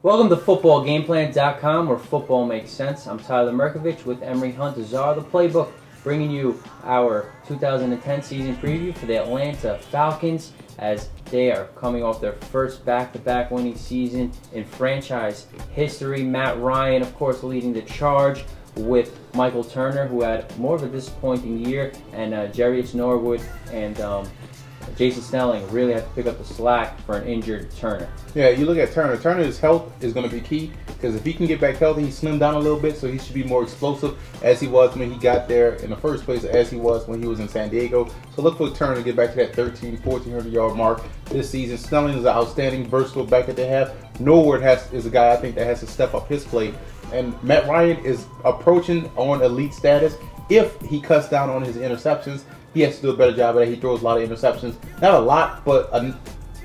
Welcome to footballgameplan.com, where football makes sense. I'm Tyler Mirkovich with Emery Hunt, the czar of the playbook, bringing you our 2010 season preview for the Atlanta Falcons as they are coming off their first back-to-back winning season in franchise history. Matt Ryan, of course, leading the charge with Michael Turner, who had more of a disappointing year, and Jarius Norwood and Jason Snelling really had to pick up the slack for an injured Turner. Yeah, you look at Turner. Turner's health is going to be key because if he can get back healthy, he slimmed down a little bit, so he should be more explosive as he was when he got there in the first place, as he was when he was in San Diego. So look for Turner to get back to that 1,400 yard mark this season. Snelling is an outstanding, versatile back that they have. Norwood is a guy I think that has to step up his play. And Matt Ryan is approaching on elite status. If he cuts down on his interceptions, he has to do a better job of that. He throws a lot of interceptions. Not a lot, but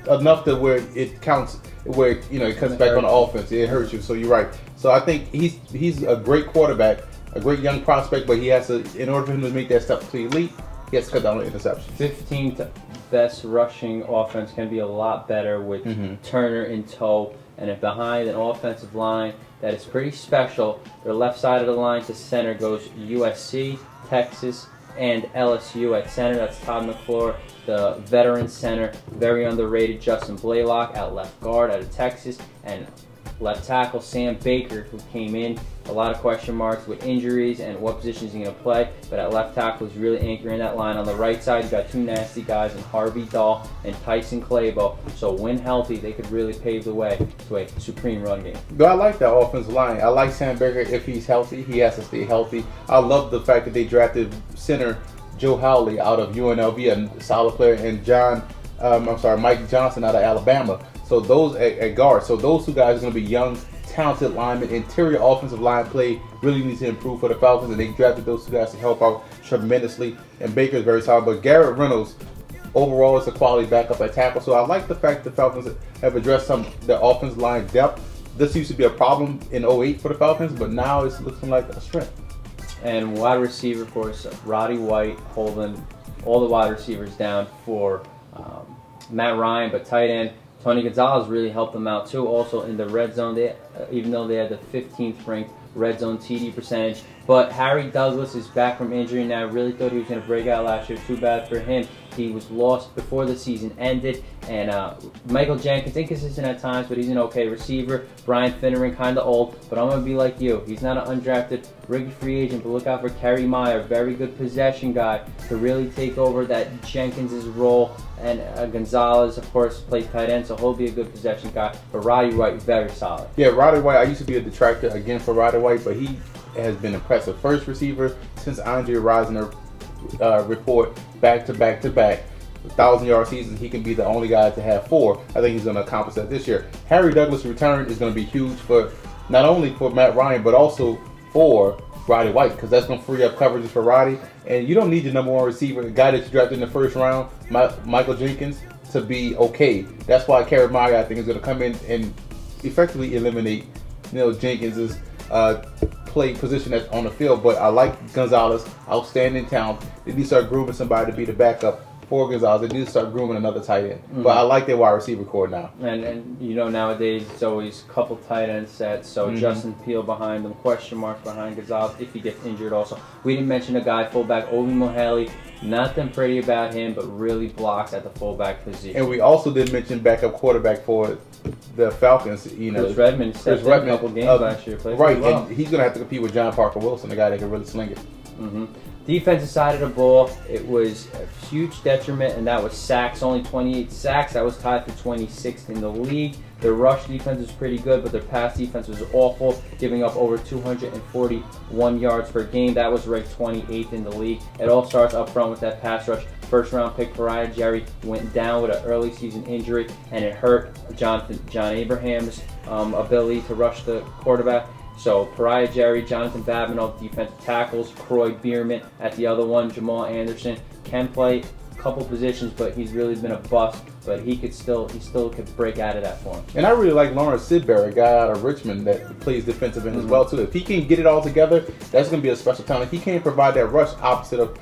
enough to where it counts, where it comes back on the offense. It hurts you, so you're right. So I think he's a great quarterback, a great young prospect, but he has to, in order for him to make that step to elite, he has to cut down on interceptions. 15th best rushing offense can be a lot better with Turner in tow, and if behind an offensive line that is pretty special. Their left side of the line to center goes USC, Texas, and LSU at center. That's Todd McClure, the veteran center. Very underrated Justin Blaylock at left guard out of Texas, and left tackle Sam Baker, who came in. A lot of question marks with injuries and what position is he going to play, but at left tackle he's really anchoring that line. On the right side, you got two nasty guys in Harvey Dahl and Tyson Clabo. So when healthy, they could really pave the way to a supreme run game. But I like that offensive line. I like Sam Baker if he's healthy. He has to stay healthy. I love the fact that they drafted center Joe Howley out of UNLV, a solid player, and Mike Johnson out of Alabama. So those at guard. So those two guys are going to be young, talented linemen. Interior offensive line play really needs to improve for the Falcons, and they drafted those two guys to help out tremendously. And Baker is very solid, but Garrett Reynolds overall is a quality backup at tackle. So I like the fact that the Falcons have addressed their offensive line depth. This used to be a problem in 08 for the Falcons, but now it's looking like a strength. And wide receiver, of course, Roddy White holding all the wide receivers down for Matt Ryan, but tight end Tony Gonzalez really helped them out too. Also in the red zone, even though they had the 15th ranked red zone TD percentage. But Harry Douglas is back from injury now. I really thought he was going to break out last year. Too bad for him. He was lost before the season ended. And Michael Jenkins, inconsistent at times, but he's an okay receiver. Brian Finneran, kind of old, but I'm going to be like you. He's not an undrafted rookie free agent, but look out for Kerry Meyer, very good possession guy to really take over that Jenkins' role. And Gonzalez, of course, plays tight end, so he'll be a good possession guy. But Roddy White, very solid. Yeah, Roddy White, I used to be a detractor again for Roddy White, but he has been impressive. First receiver since Andre Risner report back-to-back 1,000-yard seasons. He can be the only guy to have 4. I think he's going to accomplish that this year. Harry Douglas' return is going to be huge for not only for Matt Ryan, but also for Roddy White, because that's going to free up coverages for Roddy. And you don't need your #1 receiver, the guy that you drafted in the first round, Michael Jenkins, to be okay. That's why Kerry Meyer, I think, is going to come in and effectively eliminate Jenkins' play position that's on the field. But I like Gonzalez, outstanding talent. They need to start grooming somebody to be the backup for Gonzalez. They need to start grooming another tight end. But I like their wide receiver core now. And nowadays it's always a couple tight end sets. So Justin Peele behind them, question marks behind Gonzalez if he gets injured also. We didn't mention a guy, fullback Obi Moheli. Nothing pretty about him, but really blocks at the fullback position. And we also did mention backup quarterback for the Falcons. Chris Redmond stepped in a couple games last year. Right, well. And he's going to have to compete with John Parker Wilson, the guy that can really sling it. Defensive side of the ball, it was a huge detriment, and that was sacks. Only 28 sacks. That was tied for 26th in the league. Their rush defense was pretty good, but their pass defense was awful, giving up over 241 yards per game. That was ranked 28th in the league. It all starts up front with that pass rush. First-round pick Pariah Jerry went down with an early season injury, and it hurt John Abraham's ability to rush the quarterback. So Pariah Jerry, Jonathan Babineau, defensive tackles, Croy Bierman at the other one, Jamal Anderson can play a couple positions, but he's really been a bust. But he still could break out of that for him. And I really like Lawrence Sidbury, a guy out of Richmond that plays defensive end as well too. If he can get it all together, that's going to be a special talent. He can't provide that rush opposite of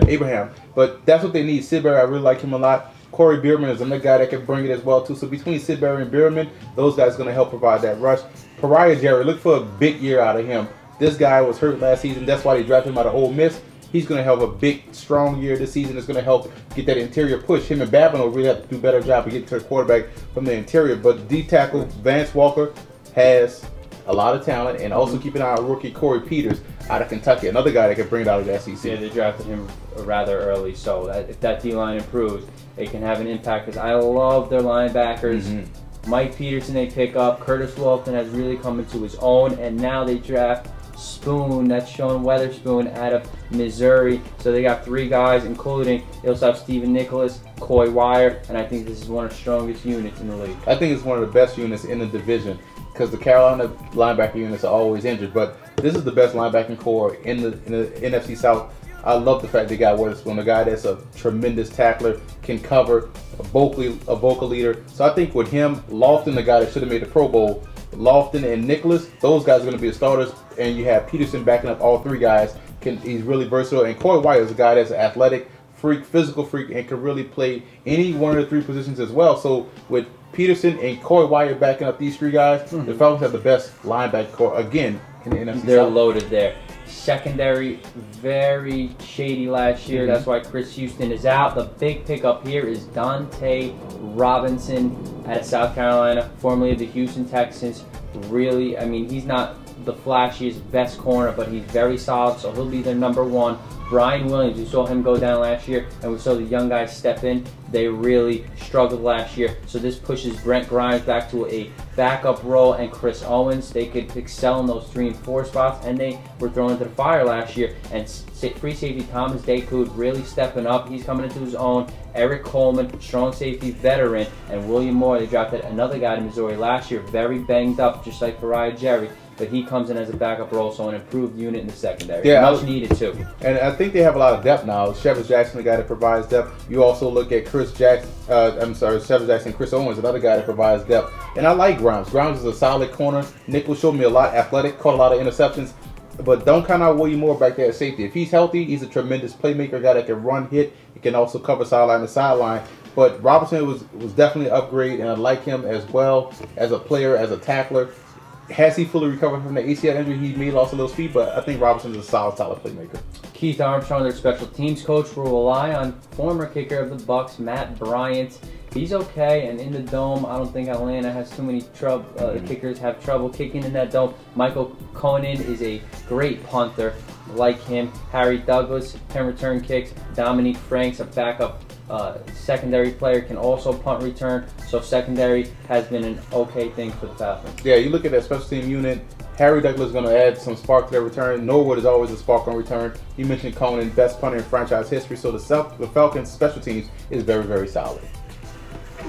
Abraham. But that's what they need. Sidbury, I really like him a lot. Corey Bierman is another guy that can bring it as well too. So between Sidbury and Bierman, those guys are going to help provide that rush. Pariah Jerry, look for a big year out of him. This guy was hurt last season. That's why they drafted him out of Ole Miss. He's going to have a big, strong year this season. It's going to help get that interior push. Him and Babin will really have to do a better job of getting to the quarterback from the interior. But D tackle Vance Walker has a lot of talent, and also keep an eye on rookie Corey Peters out of Kentucky, another guy that can bring it out of the SEC. Yeah, they drafted him rather early, so that if that D-line improves, it can have an impact, because I love their linebackers. Mike Peterson they pick up. Curtis Walton has really come into his own, and now they draft Spoon, that's Sean Weatherspoon out of Missouri. So they got 3 guys, including they also have Stephen Nicholas, Coy Wire, and I think this is one of the strongest units in the league. I think it's one of the best units in the division, because the Carolina linebacker units are always injured, but this is the best linebacking core in the NFC South. I love the fact they got Weatherspoon, a guy that's a tremendous tackler, can cover, a vocal leader. So I think with him, Lofton, the guy that should have made the Pro Bowl, Lofton and Nicholas, those guys are going to be the starters, and you have Peterson backing up all 3 guys. He's really versatile, and Coy White is a guy that's an athletic freak, physical freak, and can really play any one of the 3 positions as well. So with Peterson and Coy White backing up these 3 guys, the Falcons have the best linebacker core again in the NFC They're South. loaded there. Secondary, very shady last year. That's why Chris Houston is out. The big pickup here is Dunta Robinson out of South Carolina, formerly of the Houston Texans. Really, I mean, he's not the flashiest best corner, but he's very solid, so he'll be their #1. Brian Williams, we saw him go down last year, and we saw the young guys step in. They really struggled last year, so this pushes Brent Grimes back to a backup role, and Chris Owens, they could excel in those 3 and 4 spots, and they were thrown into the fire last year. And free safety Thomas Dakoud really stepping up. He's coming into his own. Eric Coleman, strong safety veteran, and William Moore, they drafted another guy to Missouri last year, very banged up, just like Pariah Jerry. But he comes in as a backup role, so an improved unit in the secondary. Yeah, much needed too. And I think they have a lot of depth now. Shevers Jackson, the guy that provides depth. You also look at Shevers Jackson, Chris Owens, another guy that provides depth. And I like Grimes. Grimes is a solid corner. Nichols showed me a lot, athletic, caught a lot of interceptions. But don't count out William Moore back there at safety. If he's healthy, he's a tremendous playmaker, guy that can run, hit. He can also cover sideline to sideline. But Robinson was definitely an upgrade, and I like him as well as a player, as a tackler. Has he fully recovered from the ACL injury? He may have lost a little speed, but I think Robinson's a solid playmaker. Keith Armstrong, their special teams coach, will rely on former kicker of the Bucs, Matt Bryant. He's okay, and in the dome, I don't think Atlanta has too many trouble. Kickers have trouble kicking in that dome. Michael Conan is a great punter, like him. Harry Douglas can return kicks. Dominique Franks, a backup secondary player, can also punt return. So secondary has been an okay thing for the Falcons. Yeah, you look at that special team unit. Harry Douglas is going to add some spark to their return. Norwood is always a spark on return. You mentioned Conan, best punter in franchise history. So the Falcons special teams is very, very solid.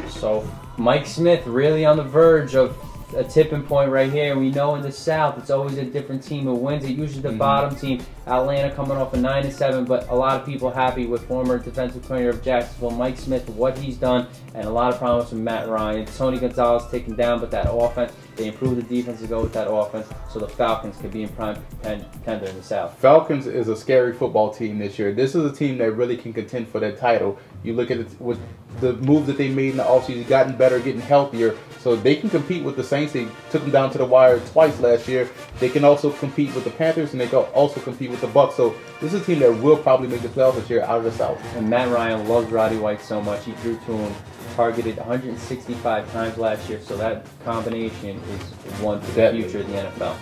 So Mike Smith really on the verge of a tipping point right here. We know in the South it's always a different team who wins. It usually the bottom team. Atlanta coming off a 9-7, but a lot of people happy with former defensive coordinator of Jacksonville, Mike Smith, what he's done, and a lot of problems with Matt Ryan. Tony Gonzalez taken down, but that offense, they improved the defense to go with that offense, so the Falcons could be in prime contender in the South. Falcons is a scary football team this year. This is a team that really can contend for that title. You look at it with the moves that they made in the offseason, gotten better, getting healthier, so they can compete with the Saints. They took them down to the wire twice last year. They can also compete with the Panthers, and they can also compete with the Bucs. So this is a team that will probably make the playoffs this year out of the South. And Matt Ryan loves Roddy White so much. He threw to him, targeted 165 times last year. So that combination is one for the future of the NFL.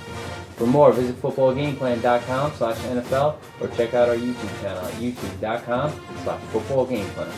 For more, visit footballgameplan.com/NFL or check out our YouTube channel at youtube.com/footballgameplan.